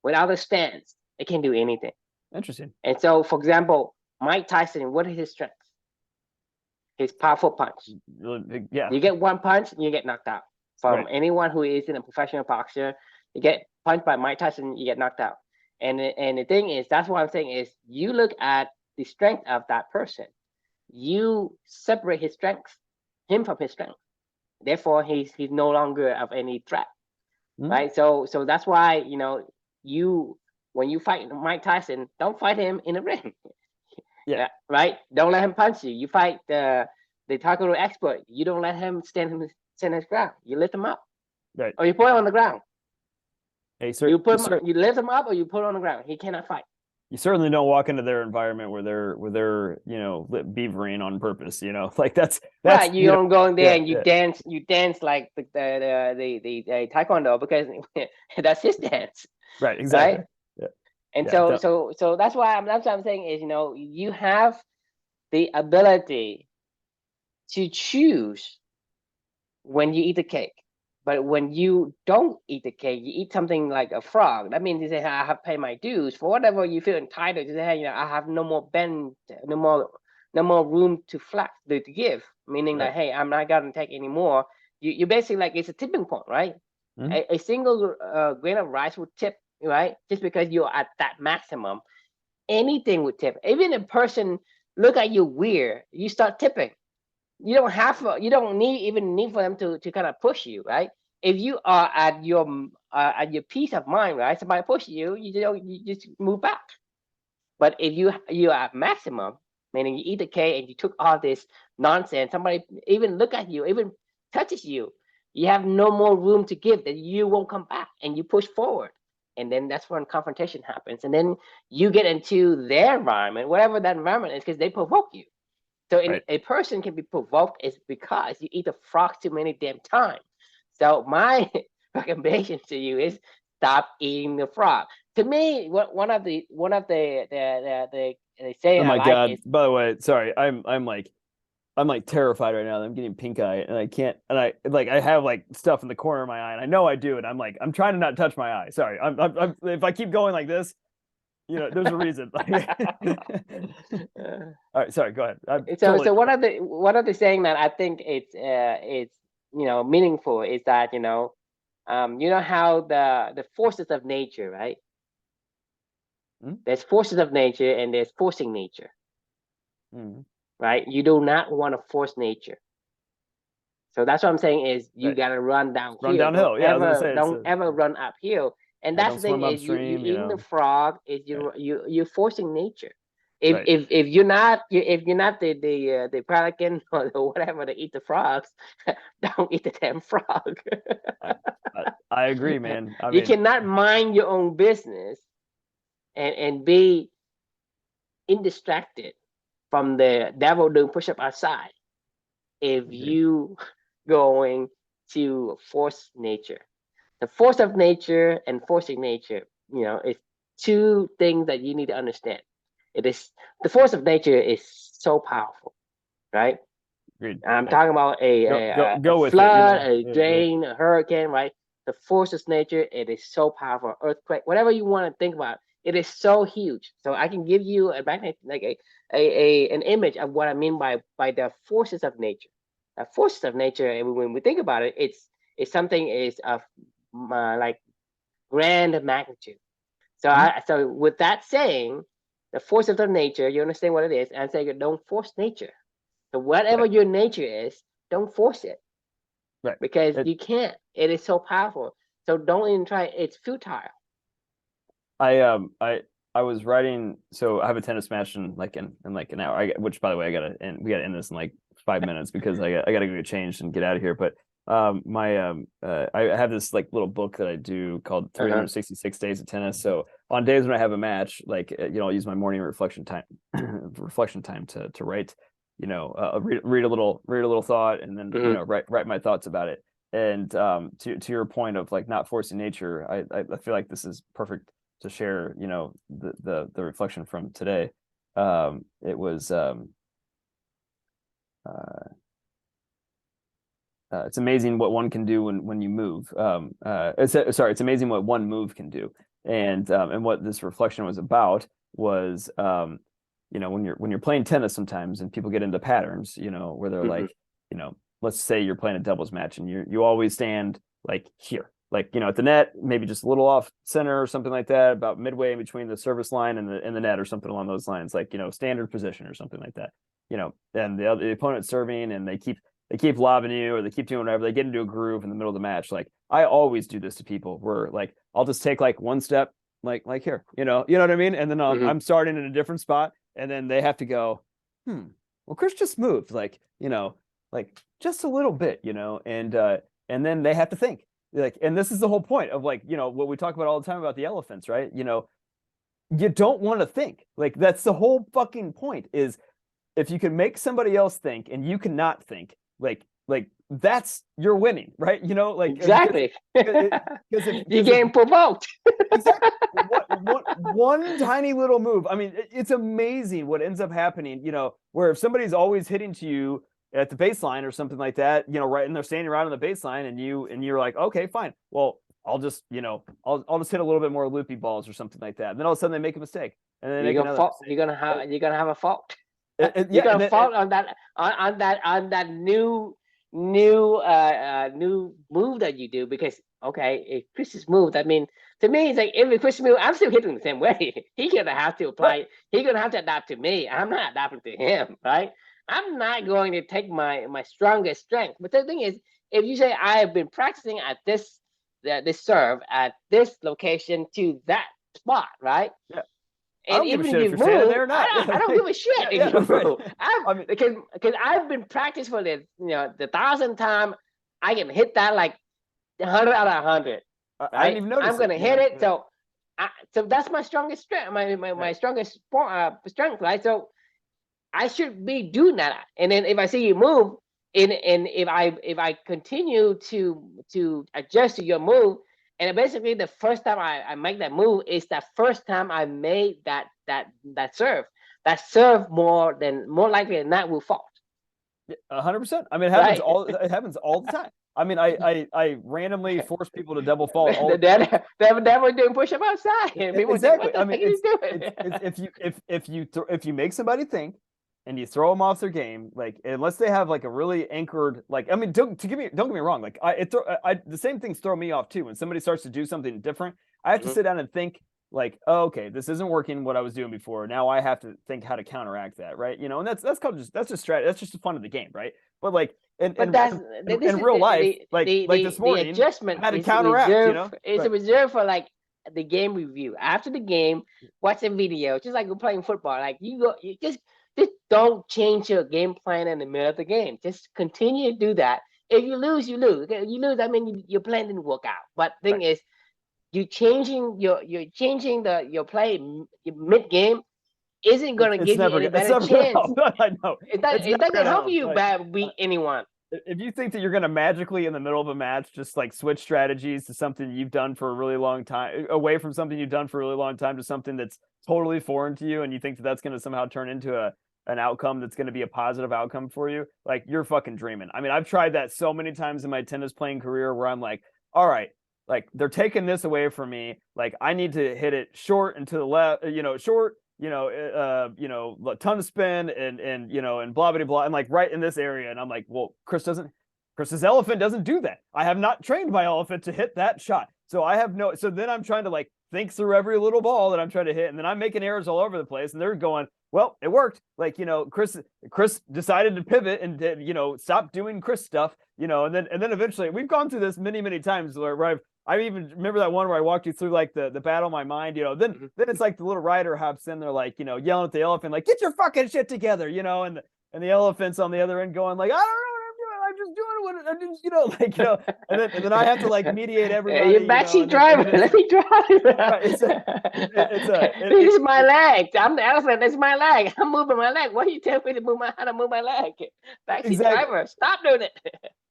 Without the stance, it can't do anything. Interesting. And so, for example, Mike Tyson, what is his strength? His powerful punch. Yeah. You get one punch, and you get knocked out. From Right. anyone who is in a professional boxer, you get punched by Mike Tyson, you get knocked out. And the thing is, that's what I'm saying is, you look at the strength of that person, you separate him from his strength. Therefore, he's no longer of any threat, right? So that's why you when you fight Mike Tyson, don't fight him in the ring. Yeah. Right? Don't let him punch you. You fight the taekwondo expert. You don't let him stand his ground. You lift him up. Right. Or you put him on the ground. Hey, sir. You lift him up or you put him on the ground. He cannot fight. you certainly don't walk into their environment where they're beavering on purpose. Like that's Right, you don't go in there yeah, and yeah, you dance like the taekwondo because that's his dance, right, exactly. right? Yeah, And yeah, so that's what I'm saying is, you have the ability to choose when you eat the cake. But when you don't eat the cake, you eat something like a frog. That means you say, "Hey, I have paid my dues for whatever you feel entitled to say, hey, I have no more no more, no more room to flex to give." Meaning right. that, hey, I'm not gonna take any more. You basically like it's a tipping point, right? Mhm. A single grain of rice would tip, right? Just because you're at that maximum, anything would tip. Even a person look at you weird, you start tipping. You don't need even need for them to kind of push you, right? If you are at your peace of mind, right, somebody push you, you just move back. But if you are at maximum, meaning you eat the cake and you took all this nonsense, somebody even look at you, even touches you, you have no more room to give, that you won't come back, and you push forward. And then that's when confrontation happens, and then you get into their environment, whatever that environment is, because they provoke you. So Right. a person can be provoked is because you eat the frog too many damn times. So my recommendation to you is stop eating the frog. To me, one of the Oh saying I my like God. is, By the way, sorry. I'm like terrified right now. I'm getting pink eye and I can't and I have like stuff in the corner of my eye and I know I do it. I'm trying to not touch my eye. Sorry. If I keep going like this, there's a reason. All right, sorry, go ahead. I'm totally so one of the saying that I think it's meaningful is that you know how the forces of nature, right? mm, There's forces of nature and there's forcing nature, mm, right? You do not want to force nature. So that's what I'm saying is you right. gotta run Run downhill. Don't downhill. Yeah, I was gonna ever say it's don't ever run uphill. And yeah, that's don't the thing swim is you upstream, eating the frog is Right. you're forcing nature. If Right. if if you're not if you're not the pelican or the whatever to eat the frogs, don't eat the damn frog. I, I agree, man. I You mean, cannot mind your own business and be indistracted from the devil doing push up outside if agreed. you going to force nature. The force of nature and forcing nature, is two things that you need to understand. It is the force of nature is so powerful, right? Agreed. I'm Right. talking about a Go with it, flood, a Yeah, yeah. drain, a hurricane, right? The force of nature, it is so powerful. Earthquake, whatever you want to think about, it is so huge. So I can give you a like an image of what I mean by the forces of nature. The forces of nature, and when we think about it, it's something is of like grand magnitude. So Mhm. so with that saying, the forces of nature, you understand what it is, and say don't force nature. So whatever Right. your nature is, don't force it Right. because It, you can't. It is so powerful. So don't even try. It's futile. I I was writing, so I have a tennis match in like an hour. Which by the way, we gotta end this in like 5 minutes because I gotta go get changed and get out of here. But my I have this like little book that I do called Uh-huh. 366 Days of Tennis. So on days when I have a match, like I'll use my morning reflection time to write, read a little thought and then Mm-hmm. write my thoughts about it. And to your point of like not forcing nature, I feel like this is perfect to share, the reflection from today. It was uh, it's amazing what one can do when you move. It's amazing what one move can do. And what this reflection was about was, when you're playing tennis sometimes and people get into patterns, where they're Mm-hmm. like, let's say you're playing a doubles match and you always stand like here, like at the net, maybe just a little off center or something like that, about midway in between the service line and the net or something along those lines, like standard position or something like that. And the opponent's serving and they keep lobbing you or they keep doing whatever. They get into a groove in the middle of the match. Like I always do this to people where like I'll just take like one step, like here, you know what I mean? And then Mm-hmm. I'm starting in a different spot, and then they have to go, well, Chris just moved, like just a little bit, and then they have to think. Like, and this is the whole point of like, what we talk about all the time about the elephants, right? you don't want to think. Like that's the whole fucking point is if you can make somebody else think and you cannot think, like that's you're winning, right? You know, like Exactly. because You're if getting provoked. exactly one tiny little move. I mean, it's amazing what ends up happening. You know, where if somebody's always hitting to you at the baseline or something like that, you know, right, and they're standing right on the baseline, and you're like, okay, fine. Well, I'll just, you know, I'll just hit a little bit more loopy balls or something like that. And then all of a sudden they make a mistake, and then they You're make gonna another fault. mistake. You're gonna have a fault. You're Yeah, gonna and then fault on that new move that you do because okay, if Chris's move, I mean, to me, it's like every Chris move, I'm still hitting the same way. He gonna have to right, apply. He gonna have to adapt to me. I'm not adapting to him, right? I'm not going to take my strongest strength. But the thing is, if you say I have been practicing at this serve at this location to that spot, right? yeah, I And don't give a even if shit if you you're standing move, there or not. I don't give a shit Yeah, if yeah, you right. move. I mean, Because I've been practiced for this, the 1,000th time. I can hit that like 100 out of 100, I didn't right? even I'm notice it. gonna You hit know, it. yeah, So that's my strongest strength, yeah. my strongest strength, right? So I should be doing that. And then if I see you move, and if I continue to adjust to your move, and basically the first time I make that move is the first time I made that serve. That serve more likely than not will fall, 100%. I mean, right? it happens all the time. I mean, I randomly force people to double fault all the time. They're doing push up outside, and people think, Exactly. "What the I heck mean, are you it's doing?" if you make somebody think and you throw them off their game, like unless they have like a really anchored, like I mean, don't get me wrong, like the same things throw me off too. When somebody starts to do something different, I have to Mhm. sit down and think like, oh, okay, this isn't working what I was doing before. Now I have to think how to counteract that, right? You know, and that's just strategy. That's just the fun of the game, right? But like But this in is real life, like this the morning, I adjustment had to is counteract, you know? Right. reserved for like the game review. After the game, watch a video, just like we're playing football. Like you just don't change your game plan in the middle of the game. Just continue to do that. If you lose, you lose. Okay, you lose. I mean, your plan didn't work out. But thing Right. is, you're changing your play mid game isn't gonna give you any It's better never gonna chance. help. I know. It's It never doesn't gonna help help. you Like beat anyone. if you think that you're gonna magically in the middle of a match just like switch strategies to something you've done for a really long time, away from something you've done for a really long time to something that's totally foreign to you, and you think that that's gonna somehow turn into an outcome that's gonna be a positive outcome for you, like you're fucking dreaming. I mean, I've tried that so many times in my tennis playing career where I'm like, all right, like they're taking this away from me. Like I need to hit it short and to the left, short, a ton of spin and and blah blah blah, and like right in this area. And I'm like, well, Chris's elephant doesn't do that. I have not trained my elephant to hit that shot. So I have no. So then I'm trying to like think through every little ball that I'm trying to hit, and then I'm making errors all over the place. And they're going, well, it worked. Like Chris decided to pivot and stop doing Chris stuff. And then eventually we've gone through this many times where I even remember that one where I walked you through like the battle of my mind, then it's like the little rider hops in there like, yelling at the elephant, like, get your fucking shit together, and the elephant's on the other end going like, I don't know what I'm doing. I'm just doing what I just, and then I have to like mediate Your everybody, backseat and then driver, it's let like, me drive. right, This is my leg. I'm the elephant. That's my leg. I'm moving my leg. Why you tell me to how to move my leg? Backseat exactly. driver, stop doing it.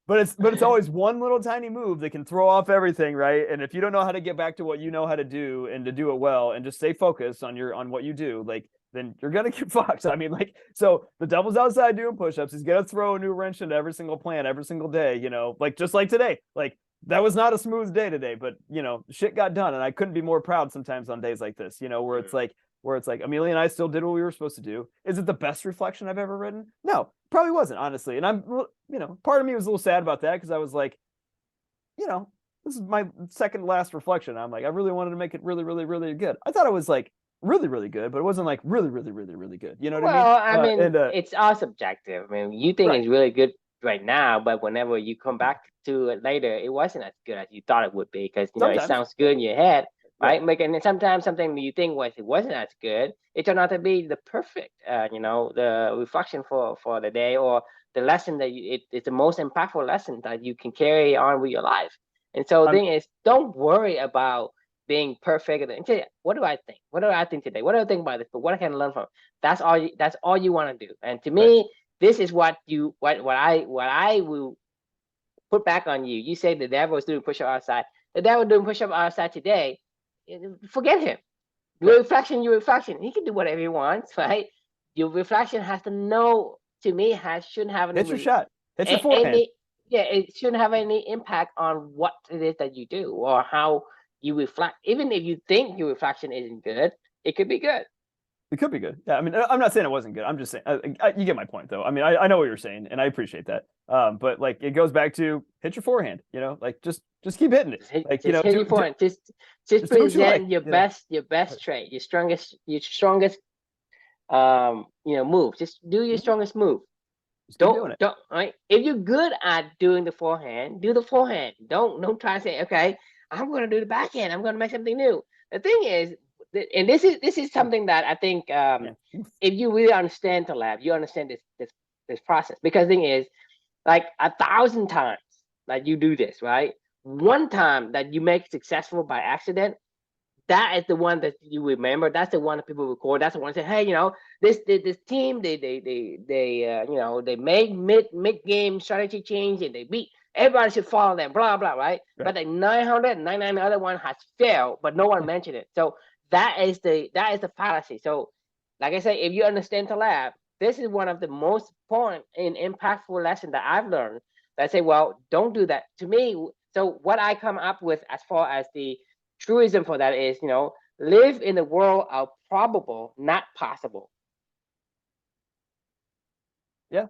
But it's always one little tiny move that can throw off everything, right? And if you don't know how to get back to what you know how to do and to do it well and just stay focused on what you do, like then you're gonna get fucked. I mean, like, so the devil's outside doing push-ups. He's gonna throw a new wrench into every single plan every single day, like just like today. Like that was not a smooth day today, but shit got done, and I couldn't be more proud sometimes on days like this, where it's like Amelia and I still did what we were supposed to do. Is it the best reflection I've ever written? No, probably wasn't, honestly. And I'm, part of me was a little sad about that because I was like, this is my second last reflection. I'm like, I really wanted to make it really, really, really good. I thought it was like really, really good, but it wasn't like really, really, really, really good. You know what I mean? Well, I mean, And it's all subjective. I mean, you think right, it's really good right now, but whenever you come back to it later, it wasn't as good as you thought it would be because it sometimes, sounds good in your head, yeah. right? And sometimes something you think it wasn't as good, it turned out to be the perfect, the reflection for the day or the lesson it's the most impactful lesson that you can carry on with your life. And so the I'm thing is, don't worry about being perfect. And say, what do I think? What do I think today? What do I think about this? But what I can learn from? That's all. That's all you want to do. And to me, this is what I will put back on you. You say the devil is doing push-up outside. The devil doing push-up outside today. Forget him. Your reflection, your reflection. He can do whatever he wants, right? Your reflection has to know. To me, shouldn't have any. Hit your shot. Hit your forehand. Yeah, it shouldn't have any impact on what it is that you do or how you reflect. Even if you think your reflection isn't good, it could be good. It could be good. Yeah, I mean, I'm not saying it wasn't good. I'm just saying you get my point, though. I mean, I know what you're saying, and I appreciate that. But like, it goes back to hit your forehand. You know, like just keep hitting it. Like hit your forehand. Just present your best trait, your strongest move. Just do your strongest move. Don't right. If you're good at doing the forehand, do the forehand. Don't try to say, okay, I'm going to do the backhand. I'm going to make something new. The thing is, and this is something that I think if you really understand the lab, you understand this process. Because the thing is, like 1,000 times that you do this, right? One time that you make successful by accident, that is the one that you remember. That's the one that people record. That's the one that say, hey, this team, they made mid game strategy change and they beat. Everybody should follow them, blah blah, right? But the 999 other one has failed, but no one mentioned it. So that is the fallacy. So, like I said, if you understand the lab, this is one of the most important and impactful lessons that I've learned. That I say, well, don't do that. To me, so what I come up with as far as the truism for that is, live in the world of probable, not possible. Yeah.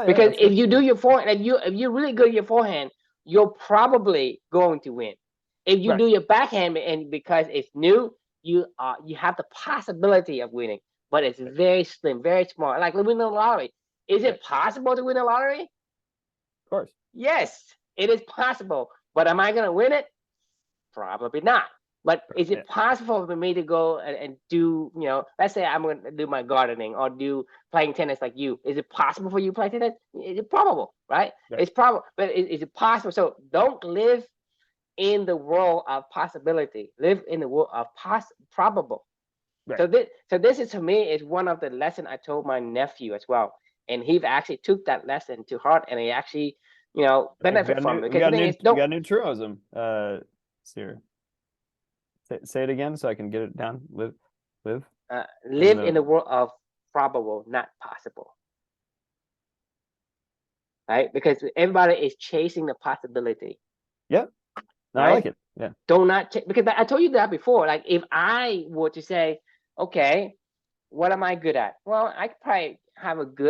Because if you do your forehand, if you're really good at your forehand, you're probably going to win. If you do your backhand, and because it's new, you have the possibility of winning, but it's very slim, very small. Like winning the lottery. Is it possible to win a lottery? Of course. Yes, it is possible. But am I going to win it? Probably not. But is it possible for me to go and do, let's say I'm going to do my gardening or do playing tennis like you. Is it possible for you to play tennis? It's probable, right? It's probable. But is it possible? So don't live in the world of possibility. Live in the world of probable. Right. So this is, to me, is one of the lessons I told my nephew as well. And he actually took that lesson to heart, and he actually, benefit from it. Because we got a new truism here. Say it again so I can get it down. Live in the world of probable, not possible. Right? Because everybody is chasing the possibility. Yeah. No, right? I like it. Yeah. Because I told you that before. Like, if I were to say, okay, what am I good at? Well, I could probably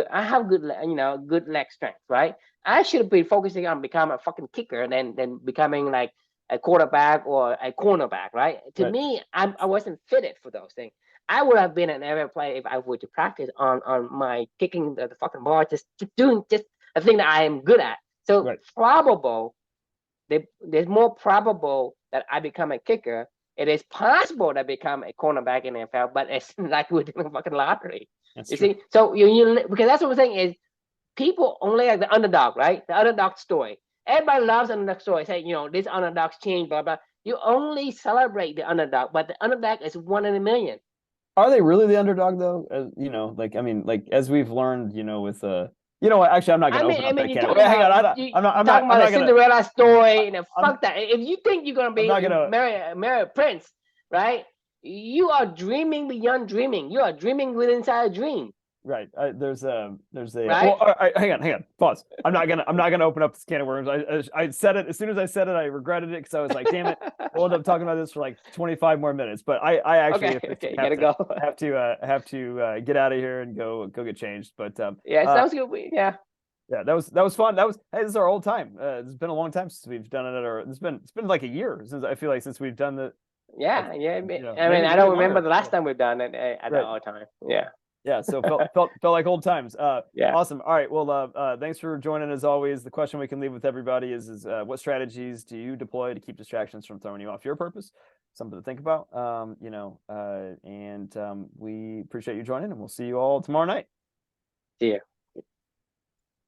have good leg strength, right? I should be focusing on becoming a fucking kicker than becoming like a quarterback or a cornerback, right? To me, I wasn't fitted for those things. I would have been an NFL player if I were to practice on my kicking the fucking ball, just doing just a thing that I am good at. So probable, there's more probable that I become a kicker. It is possible that I become a cornerback in the NFL, but it's like we're doing a fucking lottery. You see? So because that's what I'm saying is people only like the underdog, right? The underdog story. Everybody loves underdog story. Say, this underdog's changed, blah, blah. You only celebrate the underdog, but the underdog is 1 in a million. Are they really the underdog though? As we've learned, with actually, I'm not going to open up that can. Hang on, I'm not about a Cinderella story. And fuck that. If you think you're going to marry a prince, right? You are dreaming beyond dreaming. You are dreaming within inside a dream. Right. There's a. Right? Well, hang on. Pause. I'm not gonna open up this can of worms. I said it as soon as I said it. I regretted it because I was like, damn it. We'll end up talking about this for like 25 more minutes. But I actually have to get out of here and go get changed. But yeah, it sounds good. Yeah. Yeah, that was fun. Hey, this is our old time. It's been a long time since we've done it it's been like a year since we've done the. Yeah. I mean, I don't remember the last time we've done it at the old time. Yeah. Yeah, so felt like old times. Yeah, awesome. All right, well, thanks for joining as always. The question we can leave with everybody is what strategies do you deploy to keep distractions from throwing you off your purpose? Something to think about. We appreciate you joining, and we'll see you all tomorrow night. See you.